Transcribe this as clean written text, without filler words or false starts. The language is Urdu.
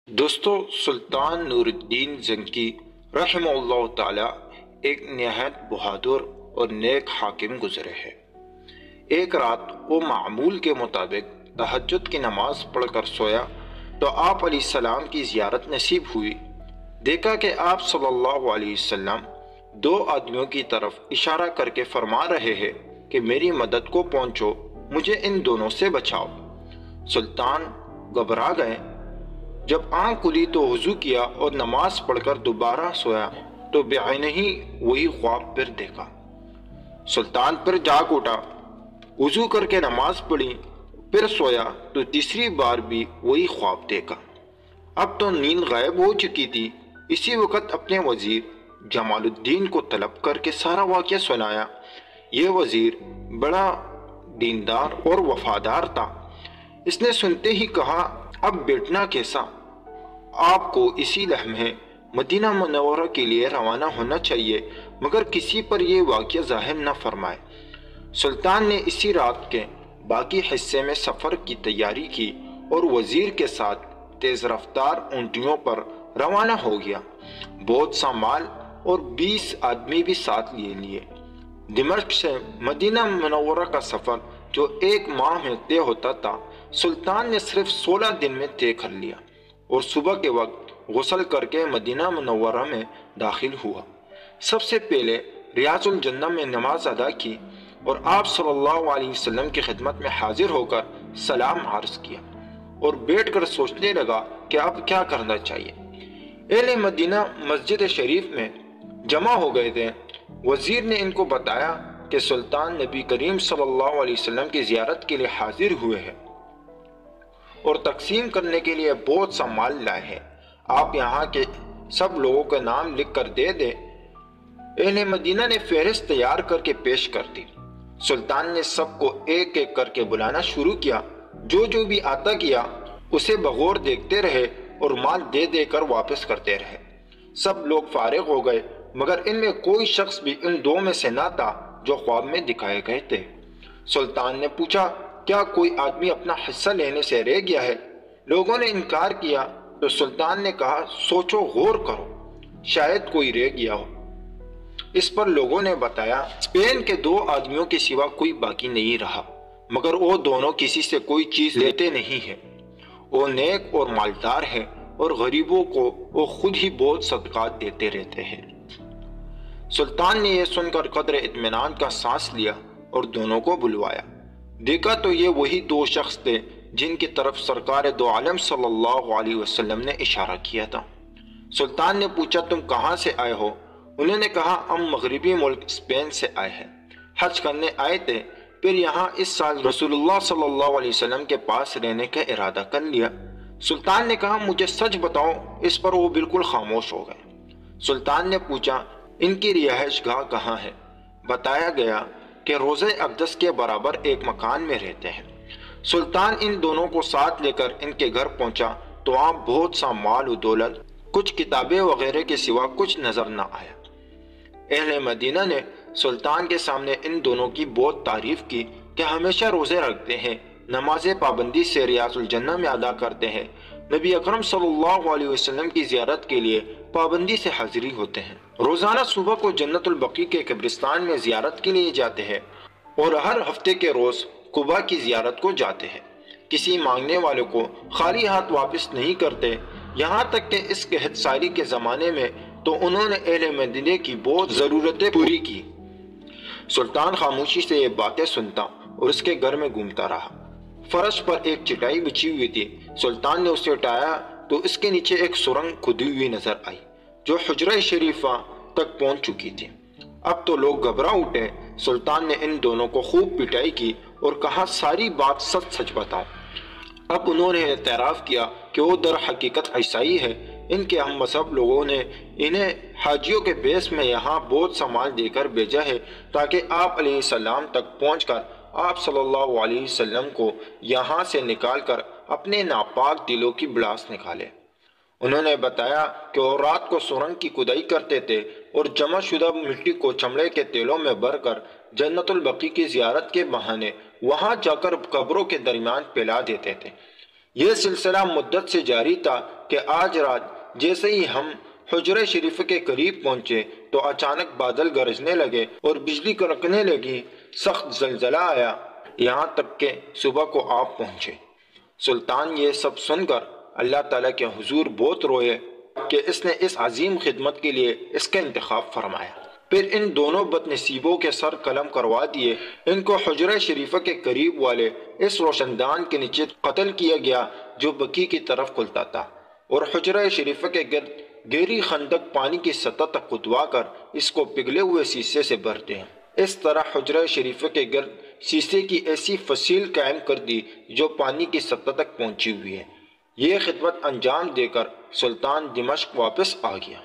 دوستو، سلطان نور الدین زنکی رحمہ اللہ تعالی ایک نہایت بہادر اور نیک حاکم گزرے ہیں۔ ایک رات وہ معمول کے مطابق تہجد کی نماز پڑھ کر سویا تو آپ علیہ السلام کی زیارت نصیب ہوئی۔ دیکھا کہ آپ صلی اللہ علیہ وسلم دو آدمیوں کی طرف اشارہ کر کے فرما رہے ہیں کہ میری مدد کو پہنچو، مجھے ان دونوں سے بچاؤ۔ سلطان گھبرا گئے۔ جب آنکھ کھلی تو وضو کیا اور نماز پڑھ کر دوبارہ سویا تو بعینہ ہی وہی خواب پھر دیکھا۔ سلطان پھر جاگ اٹھا، وضو کر کے نماز پڑھی، پھر سویا تو تیسری بار بھی وہی خواب دیکھا۔ اب تو نیند غائب ہو چکی تھی۔ اسی وقت اپنے وزیر جمال الدین کو طلب کر کے سارا واقعہ سنایا۔ یہ وزیر بڑا دیندار اور وفادار تھا۔ اس نے سنتے ہی کہا، اب بیٹھنا کیسا؟ آپ کو اسی لمحے مدینہ منورہ کے لیے روانہ ہونا چاہیے، مگر کسی پر یہ واقعہ ظاہر نہ فرمائے۔ سلطان نے اسی رات کے باقی حصے میں سفر کی تیاری کی اور وزیر کے ساتھ تیز رفتار اونٹیوں پر روانہ ہو گیا۔ بہت سا مال اور 20 آدمی بھی ساتھ لیے۔ دمشق سے مدینہ منورہ کا سفر جو 1 ماہ میں طے ہوتا تھا، سلطان نے صرف 16 دن میں طے کر لیا اور صبح کے وقت غسل کر کے مدینہ منورہ میں داخل ہوا۔ سب سے پہلے ریاض الجنہ میں نماز ادا کی اور آپ صلی اللہ علیہ وسلم کی خدمت میں حاضر ہو کر سلام عرض کیا اور بیٹھ کر سوچنے لگا کہ اب کیا کرنا چاہیے۔ اہل مدینہ مسجد شریف میں جمع ہو گئے تھے۔ وزیر نے ان کو بتایا کہ سلطان نبی کریم صلی اللہ علیہ وسلم کی زیارت کے لیے حاضر ہوئے ہیں اور تقسیم کرنے کے لیے بہت سا مال لائے ہیں۔ آپ یہاں کے سب لوگوں کے نام لکھ کر دے دیں۔ اہل مدینہ نے فہرست تیار کر کے پیش کر دی۔ سلطان نے سب کو ایک ایک کر کے بلانا شروع کیا۔ جو بھی آتا کیا اسے بغور دیکھتے رہے اور مال دے دے کر واپس کرتے رہے۔ سب لوگ فارغ ہو گئے، مگر ان میں کوئی شخص بھی ان دو میں سے نہ تھا جو خواب میں دکھائے گئے تھے۔ سلطان نے پوچھا، کیا کوئی آدمی اپنا حصہ لینے سے رہ گیا ہے؟ لوگوں نے انکار کیا تو سلطان نے کہا، سوچو، غور کرو، شاید کوئی رہ گیا ہو۔ اس پر لوگوں نے بتایا، اسپین کے 2 آدمیوں کے سوا کوئی باقی نہیں رہا، مگر وہ دونوں کسی سے کوئی چیز لیتے نہیں ہیں۔ وہ نیک اور مالدار ہیں اور غریبوں کو وہ خود ہی بہت صدقات دیتے رہتے ہیں۔ سلطان نے یہ سن کر قدر اطمینان کا سانس لیا اور دونوں کو بلوایا۔ دیکھا تو یہ وہی 2 شخص تھے جن کی طرف سرکار دو عالم صلی اللہ علیہ وسلم نے اشارہ کیا تھا۔ سلطان نے پوچھا، تم کہاں سے آئے ہو؟ انہوں نے کہا، ہم مغربی ملک اسپین سے آئے ہیں، حج کرنے آئے تھے، پھر یہاں اس سال رسول اللہ صلی اللہ علیہ وسلم کے پاس رہنے کا ارادہ کر لیا۔ سلطان نے کہا، مجھے سچ بتاؤ۔ اس پر وہ بالکل خاموش ہو گئے۔ سلطان نے پوچھا، ان کی رہائش گاہ کہاں ہے؟ بتایا گیا کہ روضہ اقدس کے برابر ایک مکان میں رہتے ہیں۔ سلطان ان دونوں کو ساتھ لے کر ان کے گھر پہنچا تو وہاں بہت سا مال و دولت، کچھ کتابیں وغیرہ کے سوا کچھ نظر نہ آیا۔ اہل مدینہ نے سلطان کے سامنے ان دونوں کی بہت تعریف کی کہ ہمیشہ روزے رکھتے ہیں، نماز پابندی سے ریاض الجنہ میں ادا کرتے ہیں، نبی اکرم صلی اللہ علیہ وسلم کی زیارت کے لیے پابندی سے حاضری ہوتے ہیں، روزانہ صبح کو جنت البقیع کے قبرستان میں زیارت کے لیے جاتے ہیں اور ہر ہفتے کے روز قباء کی زیارت کو جاتے ہیں، کسی مانگنے والے کو خالی ہاتھ واپس نہیں کرتے۔ یہاں تک کہ اس قحط سالی کے زمانے میں تو انہوں نے اہل مدینہ کی بہت ضرورتیں پوری کی۔ سلطان خاموشی سے یہ باتیں سنتا اور اس کے گھر میں گھومتا رہا۔ فرش پر ایک چٹائی بچھی ہوئی تھی۔ سلطان نے اسے اٹھایا تو اس کے نیچے ایک سرنگ کھدی ہوئی نظر آئی جو حجرہ شریفہ تک پہنچ چکی تھی۔ اب تو لوگ گھبرا اٹھے۔ سلطان نے ان دونوں کو خوب پٹائی کی اور کہا، ساری بات سچ سچ بتاؤ۔ اب انہوں نے اعتراف کیا کہ وہ در حقیقت عیسائی ہے۔ ان کے ہم مذہب لوگوں نے انہیں حاجیوں کے بیس میں یہاں بہت سا مال دے کر بھیجا ہے تاکہ آپ علیہ السلام تک پہنچ کر آپ صلی اللہ علیہ وسلم کو یہاں سے نکال کر اپنے ناپاک دلوں کی بڑاس نکالے۔ انہوں نے بتایا کہ وہ رات کو سرنگ کی کھدائی کرتے تھے اور جمع شدہ مٹی کو چمڑے کے تیلوں میں بھر کر جنت البقیع کی زیارت کے بہانے وہاں جا کر قبروں کے درمیان پھیلا دیتے تھے۔ یہ سلسلہ مدت سے جاری تھا کہ آج رات جیسے ہی ہم حجرہ شریف کے قریب پہنچے تو اچانک بادل گرجنے لگے اور بجلی کڑکنے لگی، سخت زلزلہ آیا، یہاں تک کہ صبح کو آپ پہنچے۔ سلطان یہ سب سن کر اللہ تعالیٰ کے حضور بہت روئے کہ اس نے اس عظیم خدمت کے لیے اس کا انتخاب فرمایا۔ پھر ان دونوں بد نصیبوں کے سر قلم کروا دیے، ان کو حجرہ شریفہ کے قریب والے اس روشن دان کے نیچے قتل کیا گیا جو بقیع کی طرف کھلتا تھا، اور حجرہ شریفہ کے گرد گہری خندق پانی کی سطح تک کھدوا کر اس کو پگھلے ہوئے شیشے سے بھرتے ہیں۔ اس طرح حجرہ شریفہ کے گرد شیشے کی ایسی فصیل قائم کر دی جو پانی کی سطح تک پہنچی ہوئی ہے۔ یہ خدمت انجام دے کر سلطان دمشق واپس آ گیا۔